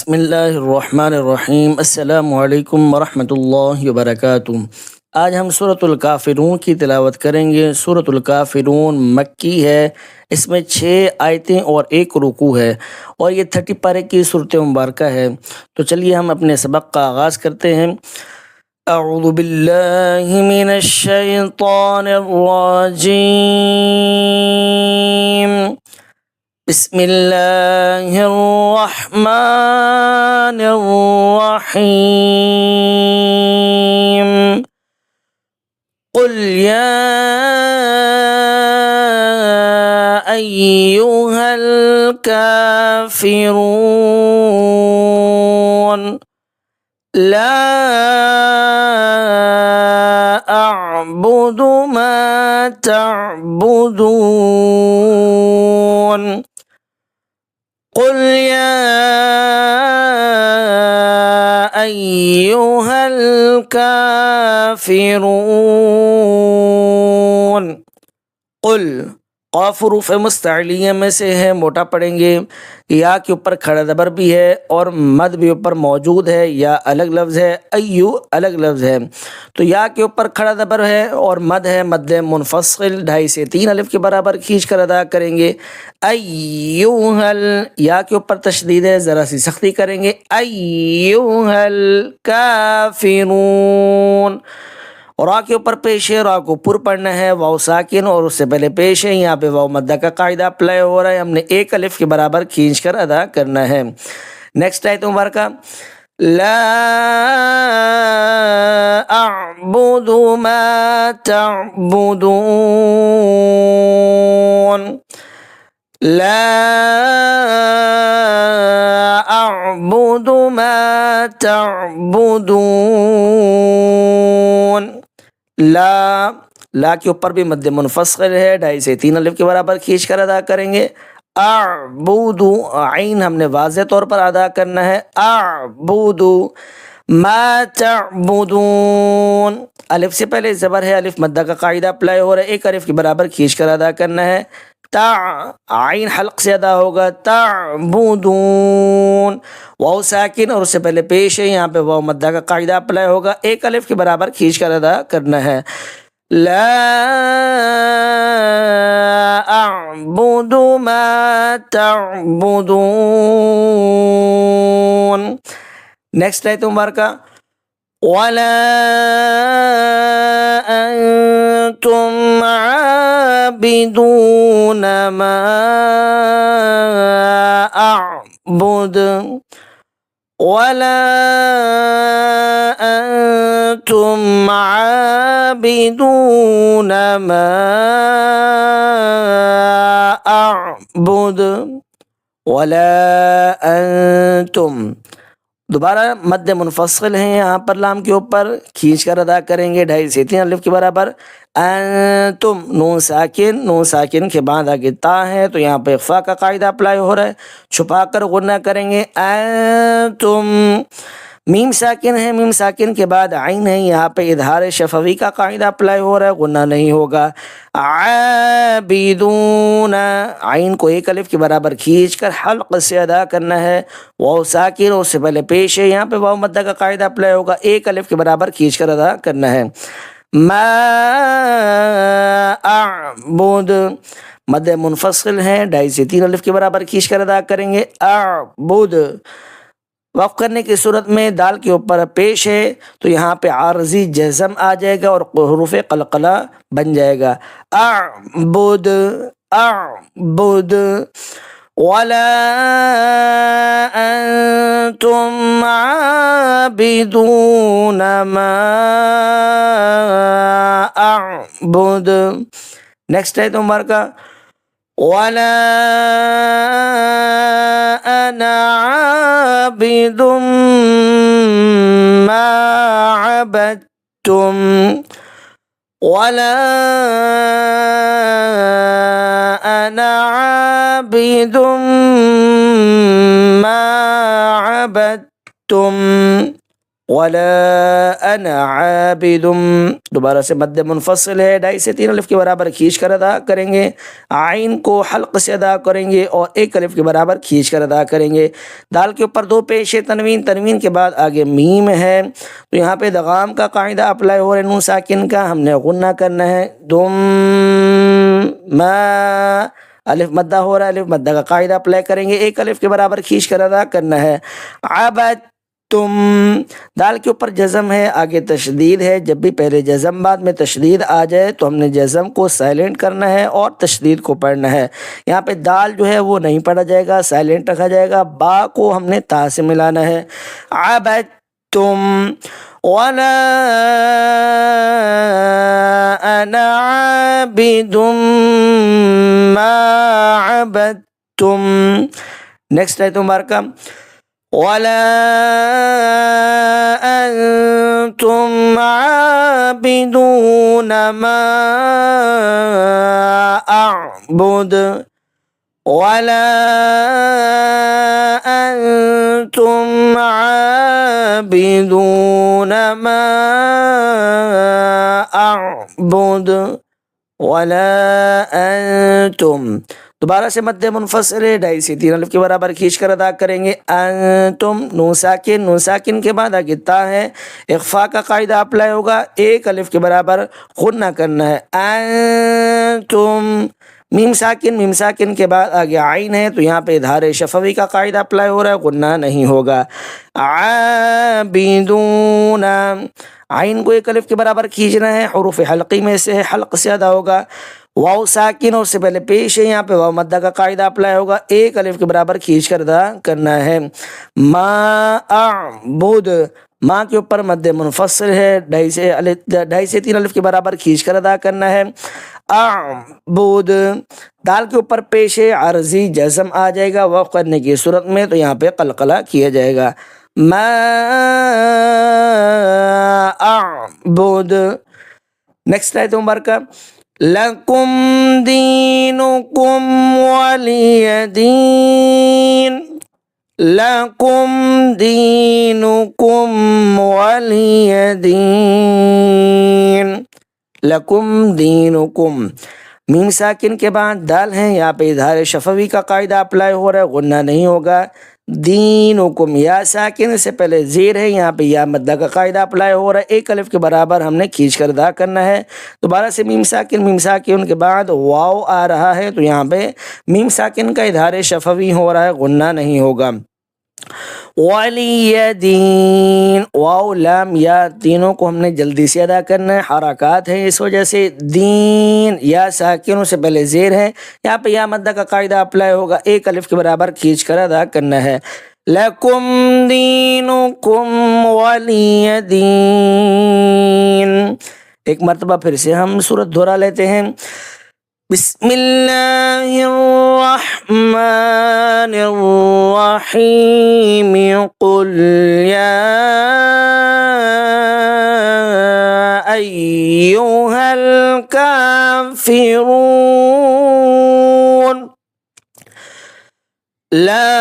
بسم اللہ الرحمن الرحیم۔ السلام علیکم ورحمۃ اللہ وبرکاتہ۔ آج ہم سورۃ الکافرون کی تلاوت کریں گے۔ سورۃ الکافرون مکی ہے، اس میں 6 آیتیں اور 1 رکوع ہے، اور یہ 30 پارے کی سورۃ مبارکہ ہے۔ تو چلیے ہم اپنے سبق کا آغاز کرتے ہیں۔ اعوذ باللہ من الشیطان الرجیم، بسم اللہ الرحمن الرحیم۔ قل یا ایہا الکافرون لا اعبد ما تعبدون قل یا ایہا الکافرون۔ قل قاف حروف مستعلیہ میں سے ہے، موٹا پڑھیں گے۔ یا کے اوپر کھڑا زبر بھی ہے اور مد بھی اوپر موجود ہے، یا الگ لفظ ہے، ایو الگ لفظ ہے۔ تو یا کے اوپر کھڑا زبر ہے اور مد ہے، مد منفصل 2.5 سے 3 الف کے برابر کھینچ کر ادا کریں گے۔ ایوہل، یا کے اوپر تشدید ہے، ذرا سی سختی کریں گے۔ ایوہل کافرون، اور آ کے اوپر پیش ہے، را کو پر پڑھنا ہے، واو ساکن اور اس سے پہلے پیش ہے، یہاں پہ واو مدہ کا قاعدہ اپلائی ہو رہا ہے، ہم نے 1 الف کے برابر کھینچ کر ادا کرنا ہے۔ نیکسٹ آیت مبارکہ، لا اعبد ما تعبدون لا اعبد ما تعبدون۔ لا کے اوپر بھی مد منفصل ہے، 2.5 سے 3 الف کے برابر کھینچ کر ادا کریں گے۔ اعبد، عین ہم نے واضح طور پر ادا کرنا ہے، اعبد ما تعبدون، الف سے پہلے زبر ہے، الف مدہ کا قاعدہ اپلائی ہو رہا ہے، 1 الف کے برابر کھینچ کر ادا کرنا ہے۔ عین حلق سے ادا ہوگا، تعبدون، واو ساکن اور اس سے پہلے پیش ہے، یہاں پہ واو مدہ کا قاعدہ اپلائی ہوگا، 1 الف کے برابر کھینچ کر ادا کرنا ہے۔ لا اعبد ما تعبدون۔ نیکسٹ آیت مبارکہ، ولا انتم عابدون ما اعبد ولا انتم عابدون ما اعبد ولا انتم، دوبارہ مد منفصل ہیں یہاں پر، لام کے اوپر کھینچ کر ادا کریں گے، 2.5 سے 3 الف کے برابر۔ انتم، نون ساکن کے بعد آگے تا ہے، تو یہاں پہ اخفا کا قاعدہ اپلائی ہو رہا ہے، چھپا کر غنہ کریں گے۔ انتم، میم ساکن ہے، میم ساکن کے بعد عین ہے، یہاں پہ اظہار شفوی کا قاعدہ اپلائی ہو رہا ہے، غنہ نہیں ہوگا۔ عابدون، عین کو 1 الف کے برابر کھینچ کر حلق سے ادا کرنا ہے، واو ساکن اور اس سے پہلے پیش ہے، یہاں پہ واو مدہ کا قاعدہ اپلائی ہوگا، 1 الف کے برابر کھینچ کر ادا کرنا ہے۔ ما اعبد، مد منفصل ہے، 2.5 سے 3 الف کے برابر کھینچ کر ادا کریں گے۔ اعبد، وقف کرنے کی صورت میں دال کے اوپر پیش ہے، تو یہاں پہ عارضی جزم آ جائے گا اور حروف قلقلہ بن جائے گا۔ اعبد ولا انتم عابدون ما اعبد۔ نیکسٹ ہے مبارکہ، ولا انا عابد ما عبدتم ولا انا عابد ما عبدتم ولا انا عابد، دوبارہ سے مد منفصل ہے، 2.5 سے 3 الف کے برابر کھینچ کر ادا کریں گے، عین کو حلق سے ادا کریں گے اور 1 الف کے برابر کھینچ کر ادا کریں گے۔ دال کے اوپر 2 پیش تنوین، تنوین کے بعد آگے میم ہے، تو یہاں پہ ادغام کا قاعدہ اپلائی ہو رہا ہے، نون ساکن کا ہم نے غنہ کرنا ہے، دم ما، الف مدہ ہو رہا ہے، الف مدہ کا قاعدہ اپلائی کریں گے، 1 الف کے برابر کھینچ کر ادا کرنا ہے۔ عبد تم، دال کے اوپر جزم ہے، آگے تشدید ہے، جب بھی پہلے جزم بعد میں تشدید آ جائے تو ہم نے جزم کو سائلنٹ کرنا ہے اور تشدید کو پڑھنا ہے۔ یہاں پہ دال جو ہے وہ نہیں پڑھا جائے گا، سائلنٹ رکھا جائے گا، با کو ہم نے تا سے ملانا ہے۔ عبدتم ولا انا عابد ما عبدتم۔ نیکسٹ ہے تمہارا ولا أنتم عابدون ما أعبد ولا أنتم عابدون ما أعبد ولا أنتم، دوبارہ سے مد منفصل ہے، 2.5 سے 3 الف کے برابر کھینچ کر ادا کریں گے۔ انتم، نون ساکن، نون ساکن کے بعد آگے تا ہے، اخفا کا قاعدہ اپلائی ہوگا، 1 الف کے برابر غنہ کرنا ہے۔ انتم، میم ساکن، میم ساکن کے بعد آگے عین ہے، تو یہاں پہ اظہار شفوی کا قاعدہ اپلائی ہو رہا ہے، غنہ نہیں ہوگا۔ عابدون، عین کو 1 الف کے برابر کھینچنا ہے، حروف حلقی میں سے حلق سے ادا ہوگا۔ واو ساکن اور سے پہلے پیش ہے، یہاں پہ واو مدہ کا قاعدہ اپلائی ہوگا، 1 الف کے برابر کھینچ کر ادا کرنا ہے۔ ما اعبد، ماں کے اوپر مد منفصل ہے، 2.5 سے 3 الف کے برابر کھینچ کر ادا کرنا ہے۔ اعبد، دال کے اوپر پیش ہے، عارضی جزم آ جائے گا وقف کرنے کی صورت میں، تو یہاں پہ قلقلہ کیا جائے گا۔ ما اعبد، نیکسٹ ہے مبارکہ لکم دینکم ولی دین، لکم دینکم ولی دین، لکم دینکم، میم ساکن کے بعد دال ہیں، یہاں پہ اظہار شفوی کا قاعدہ اپلائی ہو رہا ہے، غنہ نہیں ہوگا۔ دینکم، یا ساکن سے پہلے زیر ہے، یہاں پہ یا مدہ کا قاعدہ اپلائی ہو رہا ہے، 1 الف کے برابر ہم نے کھینچ کر ادا کرنا ہے۔ دوبارہ سے میم ساکن کے بعد واو آ رہا ہے، تو یہاں پہ میم ساکن کا اظہار شفوی ہو رہا ہے، غنہ نہیں ہوگا۔ ولی دین، واو لام یا تینوں کو ہم نے جلدی سے ادا کرنا ہے، حرکات ہیں اس وجہ سے۔ دین، یا ساکنوں سے پہلے زیر ہے، یہاں پہ یا مدہ کا قاعدہ اپلائی ہوگا، 1 الف کے برابر کھینچ کر ادا کرنا ہے۔ لکم دینکم ولی دین، ایک مرتبہ پھر سے ہم سورت دہرا لیتے ہیں۔ بسم اللہ الرحمن الرحیم، قل یا ایہا الکافرون لا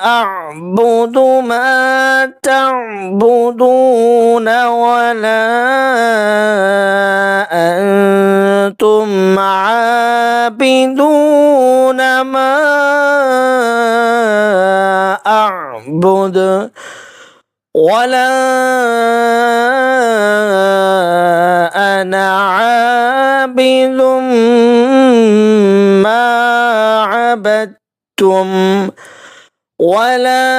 اعبد ما تعبدون ولا انتم عابدون ما اعبد ولا انا عابد ما عبدتم ولا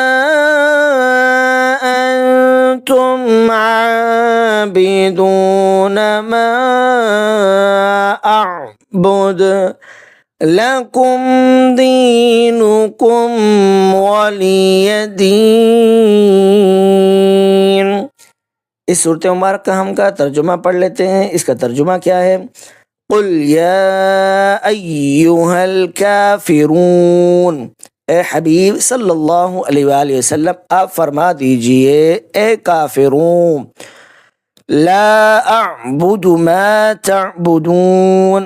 أنتم عابدون ما أعبد لكم دينكم ولي دين۔ اس صورت مبارکہ ہم کا ترجمہ پڑھ لیتے ہیں۔ اس کا ترجمہ کیا ہے؟ قل یا ایہا الکافرون، اے حبیب صلی اللہ علیہ وآلہ وسلم آپ فرما دیجئے اے کافرون، لا اعبد ما تعبدون،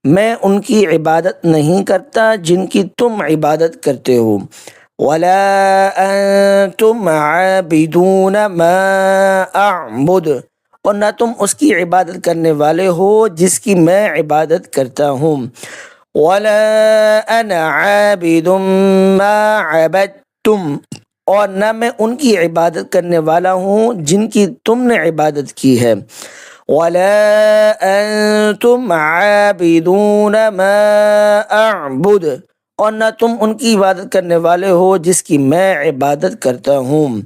میں ان کی عبادت نہیں کرتا جن کی تم عبادت کرتے ہو، ولا انتم عابدون ما اعبد، اور نہ تم اس کی عبادت کرنے والے ہو جس کی میں عبادت کرتا ہوں. ولا انا عابد ما عبدتم، اور نہ میں ان کی عبادت کرنے والا ہوں جن کی تم نے عبادت کی ہے. ولا انتم عابدون ما اعبد، اور نہ تم ان کی عبادت کرنے والے ہو جس کی میں عبادت کرتا ہوں.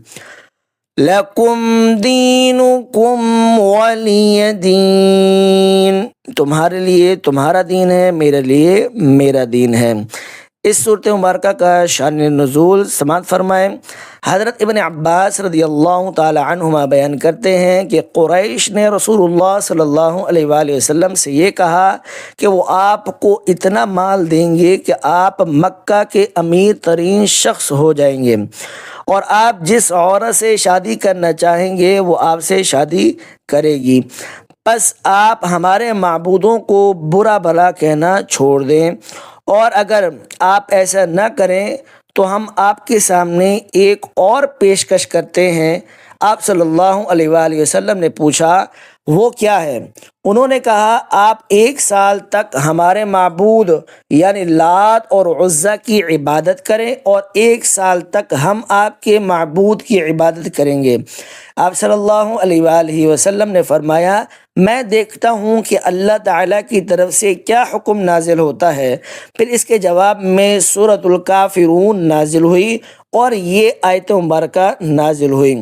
لکم دینکم ولی دین، تمہارے لیے تمہارا دین ہے، میرے لیے میرا دین ہے. اس صورت مبارکہ کا شان نزول سماعت فرمائیں. حضرت ابن عباس رضی اللہ تعالی عنہما بیان کرتے ہیں کہ قریش نے رسول اللہ صلی اللہ علیہ وآلہ وسلم سے یہ کہا کہ وہ آپ کو اتنا مال دیں گے کہ آپ مکہ کے امیر ترین شخص ہو جائیں گے، اور آپ جس عورت سے شادی کرنا چاہیں گے وہ آپ سے شادی کرے گی. بس آپ ہمارے معبودوں کو برا بھلا کہنا چھوڑ دیں، اور اگر آپ ایسا نہ کریں تو ہم آپ کے سامنے ایک اور پیشکش کرتے ہیں. آپ صلی اللہ علیہ وآلہ وسلم نے پوچھا وہ کیا ہے؟ انہوں نے کہا آپ 1 سال تک ہمارے معبود یعنی لات اور عزیٰ کی عبادت کریں، اور 1 سال تک ہم آپ کے معبود کی عبادت کریں گے. آپ صلی اللہ علیہ وآلہ وسلم نے فرمایا میں دیکھتا ہوں کہ اللہ تعالیٰ کی طرف سے کیا حکم نازل ہوتا ہے. پھر اس کے جواب میں سورۃ الکافرون نازل ہوئی اور یہ آیت مبارکہ نازل ہوئی.